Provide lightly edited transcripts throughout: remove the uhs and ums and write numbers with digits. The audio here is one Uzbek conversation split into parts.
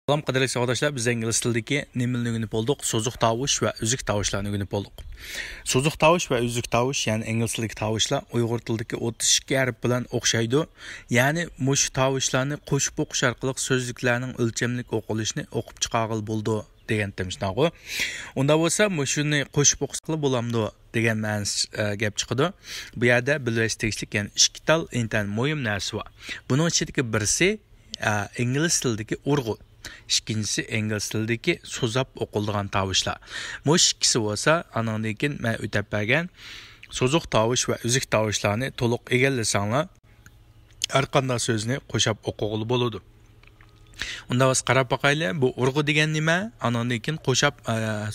Salam qadrli arkadaşlar, biz ingliz tilidagi nemilni o'rganib oldik. So'ziq tovush va uzuk tovushlarni o'rganib oldik. So'ziq tovush va uzuk tovush, ya'ni ingliz tilidagi tovushlar Uyg'ur tilidagi 32 harf bilan o'xshaydi. Ya'ni mush tovushlarni qo'shib o'qish orqali so'zliklarning o'lchamlik o'qilishini o'qib chiqarg'il bo'ldi degan temishnago. Unda bo'lsa, mushuni qo'shib o'qishqili bo'lamdi degan ma'nos gap chiqadi. Bu yerda bilish tegishli, ya'ni ikki tal intan muhim narsa bor. Buning ichidagi birisi ingliz tilidagi urg'u. İkincisi ingliz tilidagi so'zab o'qiladigan tovushlar. Mush ikkisi bo'lsa, andan keyin men o'tab bergan so'ziq tovush va uzuk tovushlarni to'liq egallasanglar, har qanday so'zni qo'shib o'qig'ili bo'ladi. Unda biz qarab boqaylik, bu urg'u degan nima? Andan keyin qo'shib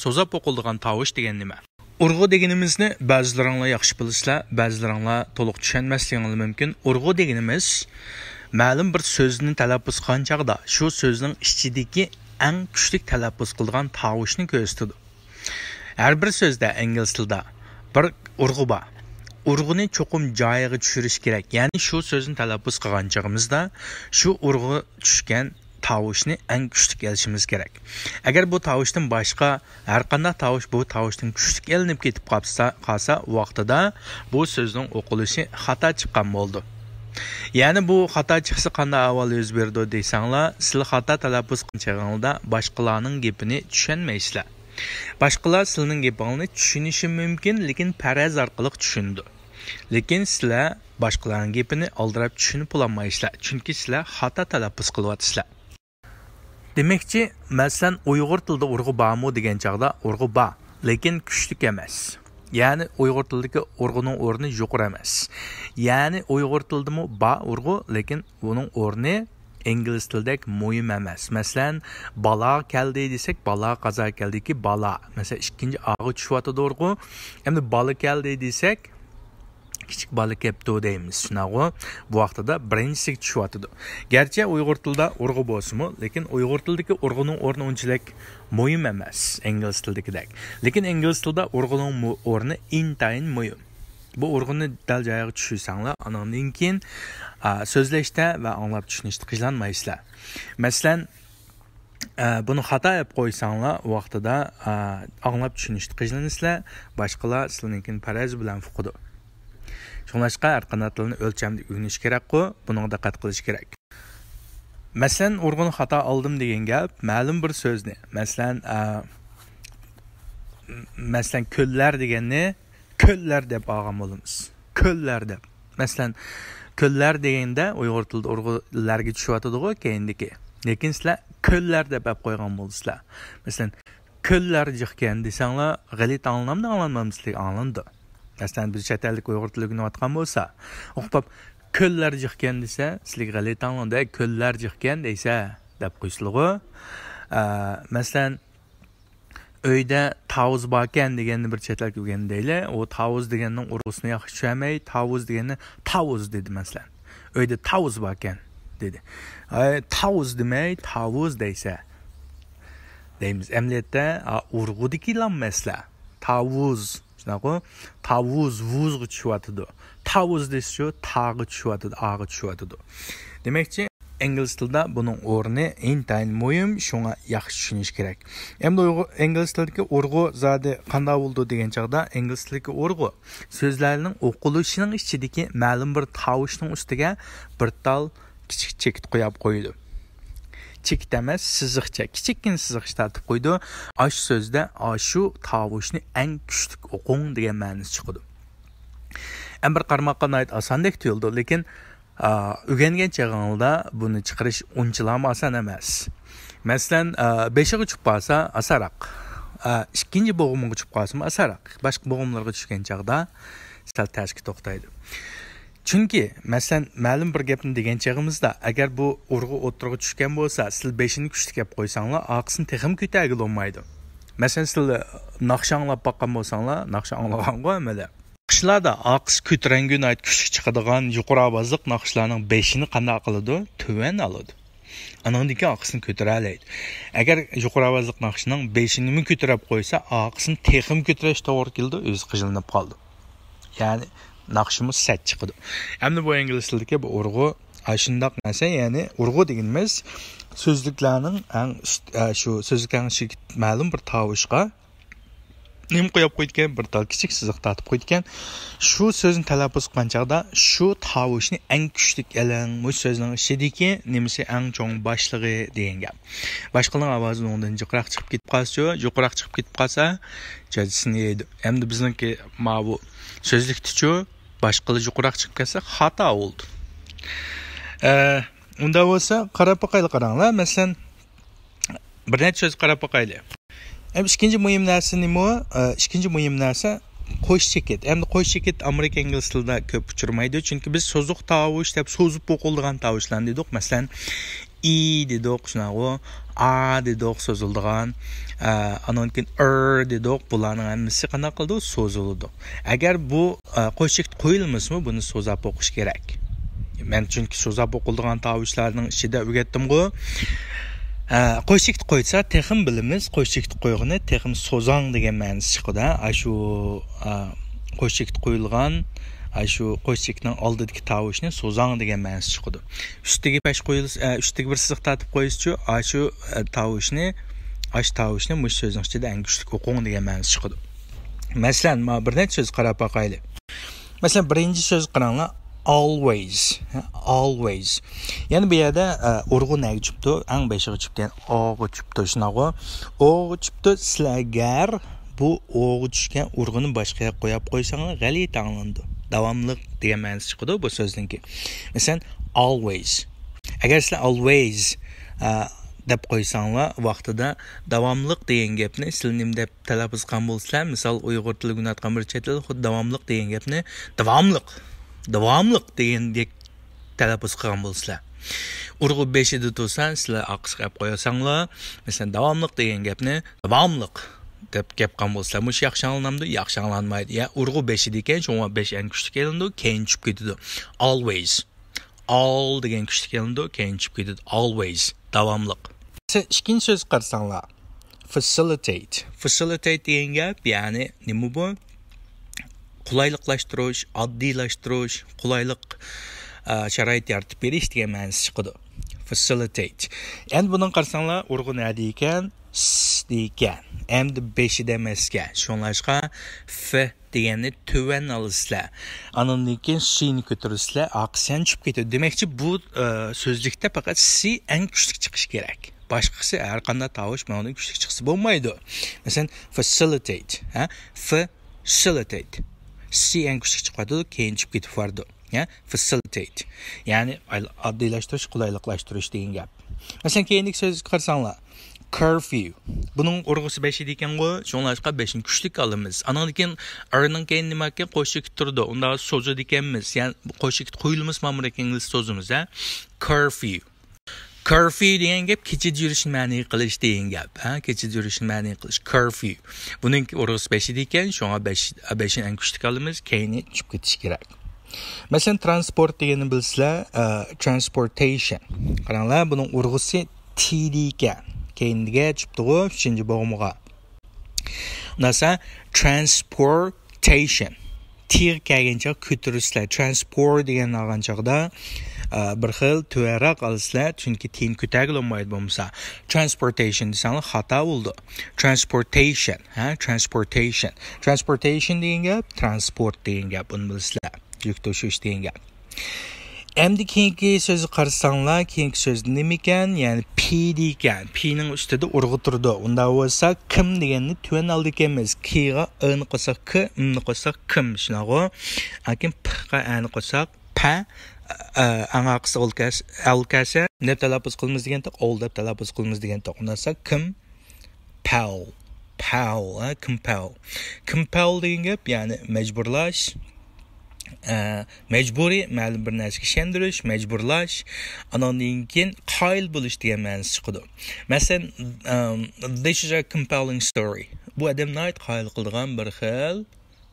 so'zab o'qiladigan tovush degan nima? Urg'u deganimizni ba'zilaringlar yaxshi bilasizlar, ba'zilaringlar to'liq tushunmasligingiz mumkin. Urg'u deganimiz ma'lum bir so'zni talaffuz qilgan chaqda shu so'zning ichidagi eng kuchli talaffuz qilgan tovushni ko'rsatadi. Har bir so'zda ingliz tilida bir urg'u bor. Urg'uni cho'qim joyiga tushirish kerak. Ya'ni shu so'zni talaffuz qilgan chaqimizda shu urg'u tushgan tovushni eng kuchli kelishimiz kerak. Agar bu tovushdan boshqa har qanday tovush bu tovushdan kuchli elinib ketib qolsa vaqtida bu so'zning o'qilishi xato chiqqan bo'ldi. Yani bu xato chiqsa qanday avval yuz berdi deysanglar, siz xato talaffuz qilganingizda boshqalarning gapini tushunmaysizlar. Boshqalar sizning gapingizni tushunishi mumkin, lekin faraz orqali tushundi. Lekin sizlar boshqalarning gapini oldirib tushunib olmaysizlar, chunki sizlar xato talaffuz qilyapsizlar. Demakchi, masalan, Uyg'ur tilida urg'u bormi degan chaqda urg'u bor, lekin kuchli emas. Yani Uyg'ur tilidagi urg'uning o'rni yuqori emas. Yani Uyg'ur tilidami bor urg'u, lekin uning o'rni ingliz tilidek muhim emas. Masalan, bala keldi desak, bala qazo keldiki bala. Masalan, ikkinchi og'i tushyotdi urg'u. Endi bala keldi desak, kichik bola kelibdi deymiz. Shunaqa bu vaqtida birinchisi tushyotdi. Garchi Uyg'ur tilida urg'u bo'lsa-mu, lekin Uyg'ur tilidagi urg'uning o'rni unchalik muhim emas ingliz tilidagidek. Lekin ingliz tilida urg'uning o'rni intayin muhim. Bu urg'uni dal joyiga tushirsanlar, andan keyin so'zlashda va anglab tushunishda qiynalmaysizlar. Masalan, buni xato qilib qo'ysanglar, vaqtida anglab tushunishda qiynalansizlar, boshqalar sizlarning faraz bilan fuqidi. Shunlashqa har qanday tilni o'lchamda o'rganish kerak-ku, bunga diqqat qilish kerak. Masalan, urg'uni xato oldim degan gap ma'lum bir so'zni. Masalan, ko'llar deganni ko'llar deb olgan bo'lamiz. Ko'llar deb. Masalan, ko'llar deganda Uyg'ur tilida urg'ularga tushyotdi-ku keyindiki. Lekin sizlar ko'llar deb qo'ygan bo'ldingizlar. Masalan, ko'llar jiqgan desanglar, g'alit anlamamsizlik anlandi. Masalan, biz chet ellik Uyg'ur tilini o'rganayotgan bo'lsa, o'qib ko'llar jiqgan desa, sizga g'alati anlamda ko'llar jiqgan desa deb qo'yishligu. Masalan, uyda tavuz bor ekan deganni bir chet ellik o'rgan deyli. O tavuz deganning urg'usini yaxshi tushunmay, tavuz deganni tavuz dedi masalan. Uyda tavuz bor ekan dedi. Tavuz demay, tavuz desa deymiz. Emliyatda urg'udiki lanmaslar. Tavuz Shunaqa tavuz vuzga tushyotdi. Tavuz desa tag'i tushyotdi, ag'i tushyotdi. Demakchi, ingliz tilida buning o'rni intayin muhim, shunga yaxshi tushunish kerak. Endi ingliz tilidagi urg'u zodi qanday bo'ldi degan chaqda, ingliz tilidagi urg'u so'zlarning o'qilishining ichidagi ma'lum bir tovushning ustiga bir tal kichik chekit qo'yib qo'ydi. Chekit emas, siziqcha, kichikkin siziqcha tartib qo'ydi. Ash so'zda shu tovushni eng kuchli o'qing degan ma'nosi chiqdi. Ham bir qarmoqqa oid osondek tuyuldi, lekin o'rgangan chog'ingizda buni chiqarish unchalam oson emas. Masalan, 5ga tushib qolsa asaroq. Ikkinchi bo'g'imga tushib qolsa asaroq. Boshqa bo'g'imlarga tushgan chog'da sal tashki to'xtaydi. Chunki, masalan, ma'lum bir gapni degan chog'imizda, agar bu urg'u o'tirg'i tushgan bo'lsa, siz 5ni kuchli deb qo'ysanglar, oqisini texim ko'targil olmaydi. Masalan, siz naqsh anglab boqqan bo'lsanglar, naqsh anglaganga amala. Naqshlarda oqis ko'tarangun ayt kuchli chiqadigan yuqori ovozliq naqshlarning 5ni qanday qiladi? Tuvan oladi. Andan keyin oqisini ko'tara oladi. Agar yuqori ovozliq naqshning 5ni ko'tarib qo'ysa, oqisini texim ko'tarish to'g'ri keldi, o'zi qijilinib qoldi. Ya'ni naqshimiz sat chiqdi. Endi bu ingliz tilidagi bu urg'u shundoq narsa, ya'ni urg'u deganimiz so'zliklarning shu so'zliklarning ichiga ma'lum bir tovushga nim qo'yib qo'ygan bir tal kichik siziq tatib qo'ygan shu so'zni talaffuz qilgan chog'da shu tovushni eng kuchli elang bu so'zning ichidagi nimasi eng cho'ng boshlig'i degan gap. Boshqalarning ovozi undan yuqroq chiqib ketib qolsa, yuqroq chiqib ketib qolsa, jazisini yeydi. Endi bizningki mana bu so'zlikdichu boshqalar yuqroq chiqib ketsa xato bo'ldi. Unda bo'lsa qarab qaranglar. Masalan, bir necha so'z qarab boqaylik. İkinci mühim narsa nima? İkinci mühim narsa qo'sh cheket. Endi qo'sh cheket Amerika ingliz tilida ko'p uchirmaydi, chunki biz so'zuq tovush deb so'zib o'qiladigan tovushlarni dedik. Masalan, i dedik, shunaqa, a dedik so'ziladigan, anan keyin dedik, bularning hammasi qanday qildi? So'ziladi. Agar bu qo'sh cheket qo'yilmasmi, buni so'zab o'qish kerak. Men chunki so'zab o'qiladigan tovushlarning ichida o'rgatdim-ku. Qo'shikni qo'ysa, texim bilimiz, qo'shikni qo'yg'ini texim so'zang degan ma'nosi chiqadi. Shu qo'shikni qo'yilgan, shu qo'shikning oldidagi tovushni so'zang degan ma'nosi chiqadi. Ustiga pash qo'yilsa, ustiga bir siziq tatib qo'yishchi, shu tovushni, mush so'zning ichida eng kuchli o'qing degan ma'nosi chiqadi. Masalan, men bir necha so'z qarab boqaylik. Masalan, birinchi so'z qaranglar. Always. Yani bu yerda urg'u nega chipdi? Ang beshiga chipgan o'g'i chipdi shunaqa. O'g'i chipdi sizlar bu o'g'i tushgan urg'uni boshqa qo'yib qo'ysanglar g'alati anglandi. Davomli degan ma'nosi chiqadi bu so'zningki. Masalan, always. Agar sizlar always deb qo'ysanglar vaqtida davomliq degan gapni sizlar nim deb talaffuz qilgan bo'lsalar, misol Uyg'ur tilida o'rgatgan bir chet tilda xuddi davomliq degan gapni davomliq degandek talaffuz qilgan bo'lsalar. Urg'u 5 da tursan, sizlar aqsh qilib qo'yasanglar, masalan, davomliq degan gapni davomliq deb gap qilgan bo'lsalar, mush yaxshi anglanamdi, yaxshi anglanmaydi. Ya urg'u 5 ekan, shunga 5 eng kuchli kelindi, keyin tushib ketadi. Always. All degan kuchli kelindi, keyin tushib ketadi. Always. Davomliq. Ikkinchi so'z qarasanglar. Facilitate degan gap, ya'ni nima bu? Qulaylıqlashtirish, oddiylashtirish, qulaylik sharoit yaratib berish degan ma'nosi chiqadi. Facilitate. Endi buni qarasanglar, urg'u nima ekan? S degan. Endi 5 demasga. Shunlashqa f deganni tuvan olasizlar. Andan keyin s'ni ko'tarisizlar, aqsan chiqib ketadi. Demakchi bu so'zlikda faqat s eng kuchli chiqish kerak. Boshqasi har qanday tovush ma'noda kuchli chiqsa bo'lmaydi. Masalan, facilitate, facilitate. C eng kuchli chiqadi, keyin chiqib ketib vardi. Facilitate. Ya'ni oddiylashtirish, qulayliqlashtirish degan gap. Masalan, keyingi so'z qarasanglar. Curfew. Buning urg'usi 5 ekan-ku, shunlashqa 5 ni kuchli olamiz. Andan keyin arning keyin nima ekan? Qo'shik turdi. Unda so'zi ekanmiz. Ya'ni qo'shik qo'yilmas ma'muriy ingliz so'zimiz, Curfew. Curfew degan gap kechada yurishni ma'ni qilish degan gap. Kechada yurishni ma'ni qilish. Curfew. Buning urg'usi 5 ekan, shunga 5 ni eng kuchli olamiz, keyin chiqib ketish kerak. Masalan, transport deganni bilsizlar, transportation. Qaranglar, buning urg'usi T ekan. Keyinga chipdi-ku, 3-chi bo'g'imiga. Undan transportation. Tir kelgancha ko'tirishlar. Transport degan olgan chog'da bir xil tuvaroq olasizlar, chunki tin ko'tarilmaydi bo'lmasa. Transportation desanglar xato bo'ldi. Transportation degan gap, transport degan gap, buni bilsizlar. Yuk tashish degan gap. Endi keyingi so'zni qarasanglar, keyingi so'z nima ekan? Ya'ni P degan. P ning ustida urg'u turdi. Unda bo'lsa kim deganni tuvan oldi ekanmiz. K ga a ni qo'sak k, m ni qo'sak kim shunaqa. Lekin p ga a ni qo'sak pa, angaqsi olkasa deb talaffuz qilamiz deganda, ol deb talaffuz qilamiz deganda, undasa kim compel degan gap, ya'ni majburlash, mecburi ma'lum bir narsaga ishontirish, majburlash, andan keyin qoyil bo'lish degan ma'nosi chiqadi. Masalan, this is a compelling story. Bu odamni qoyil qiladigan bir xil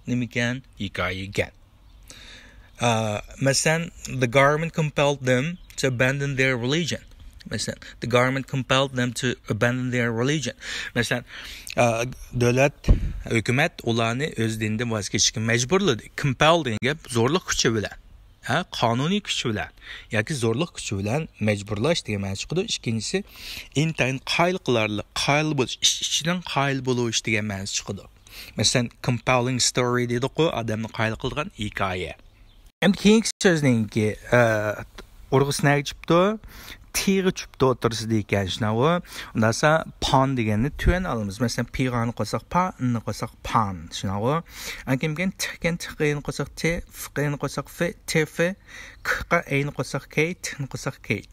nima ekan? Hikoya ekan. Masalan, the government compelled them to abandon their religion. Masalan, the government compelled them to abandon their religion. Masalan, davlat, hukumat ularni o'z dinidan voz kechishga majburladi. Compel degan gap zo'rlik kuchi bilan. qonuniy kuch bilan yoki zo'rliq kuchi bilan majburlash degan ma'no chiqadi. Ikkinchisi intayin qoyil qilarli, qoyil bo'lish, ichidan qoyil bo'lish degan ma'no chiqadi. Masalan, compelling story deydi-ku, odamni qoyil qilgan hikoya. Endi keyingi so'zningki urg'usini aytibdi, tiri chupda o'tirsa ekan shunaqo. Undasa pan deganni tuyan olamiz. Masalan, pig'ani qo'ysak pa, ni qo'ysak pan shunaqo. Ankimgan tikkan tiqini qo'ysak te, fiqini qo'ysak fe, tefe, kqa ayni qo'ysak kate, ni qo'ysak kate.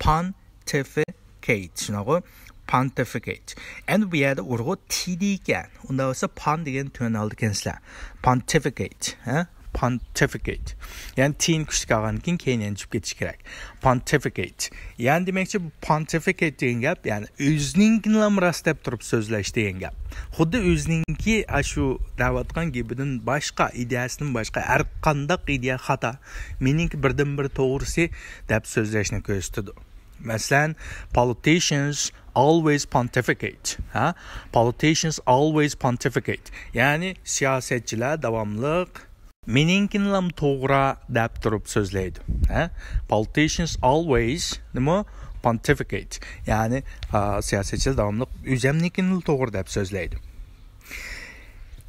Pan, tefe, kate shunaqo. Pontificate. Endi bu yerda urg'u ti ekan. Unda bo'lsa pan degan tuyan oldi ekansizlar. Pontificate, Pontificate. Yani tin kuchli qolgandan keyin yanchib ketish kerak. Pontificate. Yani demakchi bu pontificate degan gap, yani o'ziningni rastlab turib so'zlash degan gap. Xuddi o'ziningki shu da'vatgan gapidan boshqa, ideyasidan boshqa har qanday ideya xato, meningki birdan bir to'g'risi deb so'zlashni ko'rsatadi. Masalan, politicians always pontificate. Politicians always pontificate. Yani siyasetçiler davamlıq meningkinlam to'g'ri deb turib so'zlaydi. Politicians always pontificate. Yani siyasetçiler davamlıq o'zimnikini to'g'ri deb so'zlaydi.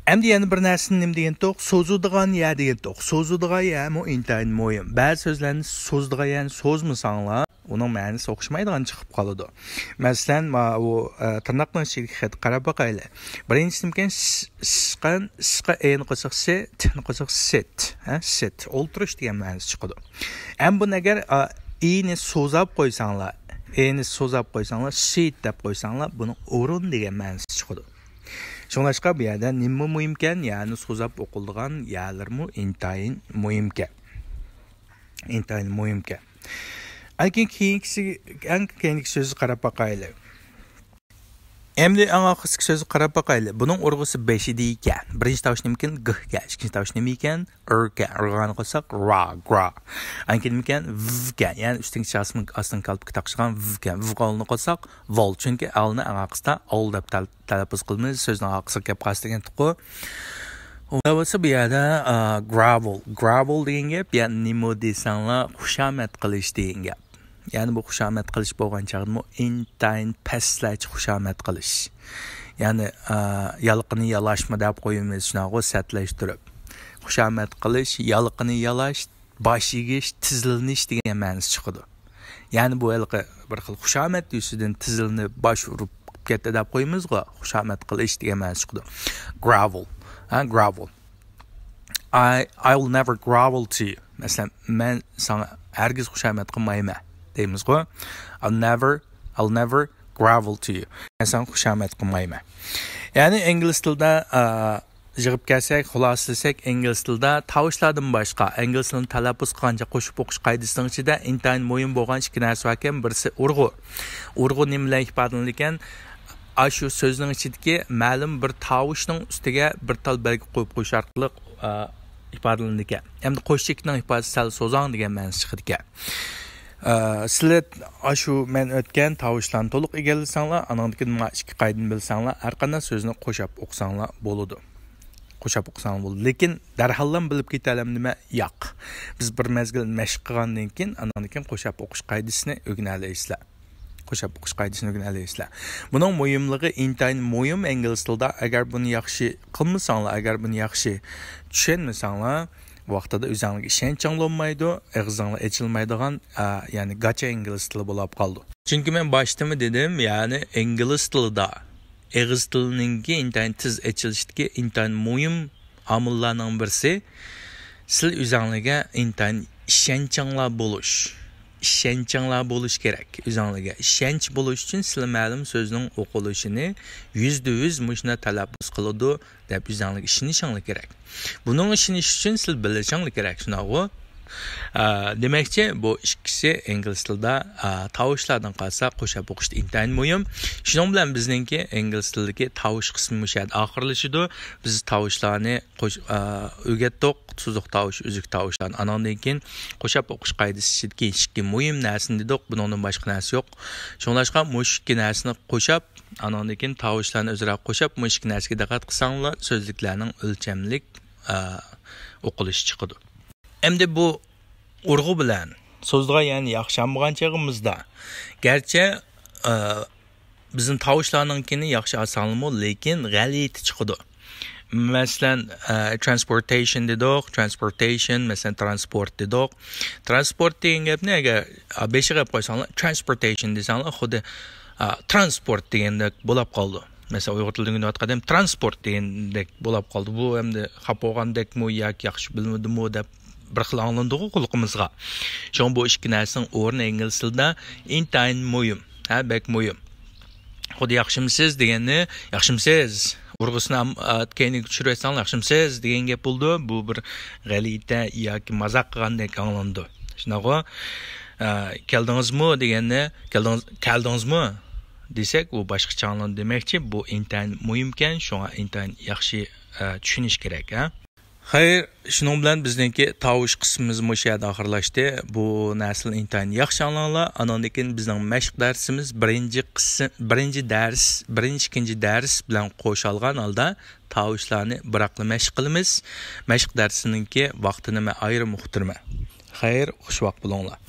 Endi yana bir narsani nima degan to'q, so'zadigan ya degan to'q. So'zadigan ya mu intayin muhim. Ba'zi so'zlarni so'zadigan yani so'zmasanglar, uning ma'nosi o'xshamaydigan chiqib qoladi. Masalan, u tirnoqning ichiga qarab boqaylik. Birinchisi nimkan sqa en qo'shaq se, tni qo'shaq sit, sit o'ltirish degan ma'nosi chiqadi. Ham buni agar ni so'zab qo'ysanglar, sit deb qo'ysanglar, buni o'rin degan ma'nosi chiqadi. Shunlashqa bu yerda nima muhimkan, ya'ni so'zab o'qiladigan yerlarmi intayin muhimkan. Intayin muhimkan. Keyingi so'zni qarab boqaylik. Endi oxirgi so'zni qarab boqaylik. Buning urg'usi 5 ekan. Birinchi tovush nima ekan? G ekan. Ikkinchi tovush nima ekan? R ekan. R'ni qo'ysak ra, gra. Nima ekan? V ekan. Ya'ni ustingi shaxsning aslan qalbga taqishgan v ekan. V qolni qo'ysak vol. Chunki alni oxirida ol deb talaffuz qilamiz. So'zning oxirida gap qasdigan tuqu. Unda bo'lsa bu yerda gravel degan gap, ya'ni nima desanglar xushamat qilish degan gap. Yani bu xushamat qilish bo'lgan chaqda intayin pastlash xushamat qilish. Yani yalqini yalashma deb qo'yamiz shunaqa satlash turib. Xushamat qilish, yalqini yalash, bosh egish, tizilnish degan ma'nosi chiqadi. Yani bu yalqi bir xil xushamat yusidan tizilni bosh urib ketdi deb qo'yamiz-ku, xushamat qilish degan ma'nosi chiqadi. Gravel. Gravel. I will never grovel to you. Masalan, men sana hargiz xushamat qilmayman. Deymiz-ku. I'll never grovel to you. Men sana xushamat qilmayman. Yani ingliz tilida yig'ib kelsak, xulosalasak, ingliz tilida tovushlardan boshqa, ingliz tilini talaffuz qilgancha qo'shib o'qish qoidasining ichida intayin muhim bo'lgan ikki narsa bor ekan. Birisi urg'u. Urg'u nima bilan ifodalanadi ekan? Shu so'zning ichidagi ma'lum bir tovushning ustiga bir tal belgi qo'yib qo'yish orqali ifodalanadi ekan. Endi qo'shchilikning ifodasi sal so'zon degan ma'nosi chiqadi ekan. Sizlar shu men o'tgan tovushlarni to'liq egallasanglar, anandagi ikki qoidani bilsanglar, har qanday so'zni qo'shib o'qisanglar bo'ladi. Lekin darhallam bilib ketalam nima yo'q. Biz bir mezgil mashq qilgandan keyin anandagi qo'shib o'qish qoidasini o'rganalaysizlar. Buning muhimligi intayin muhim ingliz tilida. Agar buni yaxshi qilmasanglar, agar buni yaxshi tushunmasanglar, vaqtida o'zingizga ishonch olmaydi, og'zingizga ochilmaydigan, ya'ni gacha ingliz tili bo'lib qoldi. Chunki men boshda dedim, ya'ni ingliz tilida og'iz tilining intayin tiz ochilishdagi intayin muhim omillarning birisi siz o'zingizga intayin ishonchinglar bo'lish kerak. O'zingizga ishonch bo'lish uchun siz ma'lum so'zning o'qilishini %100 mushna talaffuz qiladi deb o'zingizga ishonishingiz kerak. Buning ishonish uchun siz bilishingiz kerak, shunaqo. Demakchi, bu ikkisi ingliz tilida tovushlardan qolsa qo'shib o'qishda intayin muhim. Shuning bilan bizningki ingliz tilidagi tovush qismi mushad oxirlashidi. Biz tovushlarni o'rgatdik, so'ziq tovush, uzuk tovushlarni. Anandan keyin qo'shib o'qish qoidasi ichidagi ikki muhim narsani dedik, bundan boshqa narsa yo'q. Shunlashqa mushki narsani qo'shib, anandan keyin tovushlarni o'zaro qo'shib, mushki narsaga diqqat qilsanglar, so'zliklarning o'lchamlik o'qilishi chiqadi. Endi bu urg'u bilan so'zga ya'ni yaxshilanmagan chog'imizda garchi bizning tovushlarninkini yaxshi asalmi, lekin g'alati chiqadi. Masalan, transportation dedik, masalan transport dedik. Transport degan gapni agar beshiga qo'ysanglar, transportation desanglar, xuddi transport degandek bo'lib qoldi. Mesela Uyghur tilini aytqandek transport degandek bo'lib qoldi. Bu endi xafa bo'lgandekmi yoki yaxshi bilmadimi deb bir xil anglandiku qulqimizga. Sho'ng bu ikki narsaning o'rni ingliz tilida intayin muhim, bek muhim. Xuddi yaxshimisiz deganni yaxshimisiz urg'usini keyin tushiraysan yaxshimisiz degan gap bo'ldi. Bu bir g'alita yoki mazaq qilgandek anglandi. Shunaqa keldingizmi deganni keldingizmi desak, u boshqacha anglandi demakchi. Bu intayin muhimkan, shunga intayin yaxshi tushunish kerak, Xayr, shuning bilan bizningki tovush qismimiz mush yerda oxirlashdi. Bu narsani intayin yaxshi anglanglar. Andan keyin bizning mashq darsimiz birinchi, ikkinchi dars bilan qo'shilgan holda tovushlarni biroqli mashq qilamiz. Mashq darsininki vaqtini men ayrim uqtirma. Xayr, xush vaqt bo'linglar.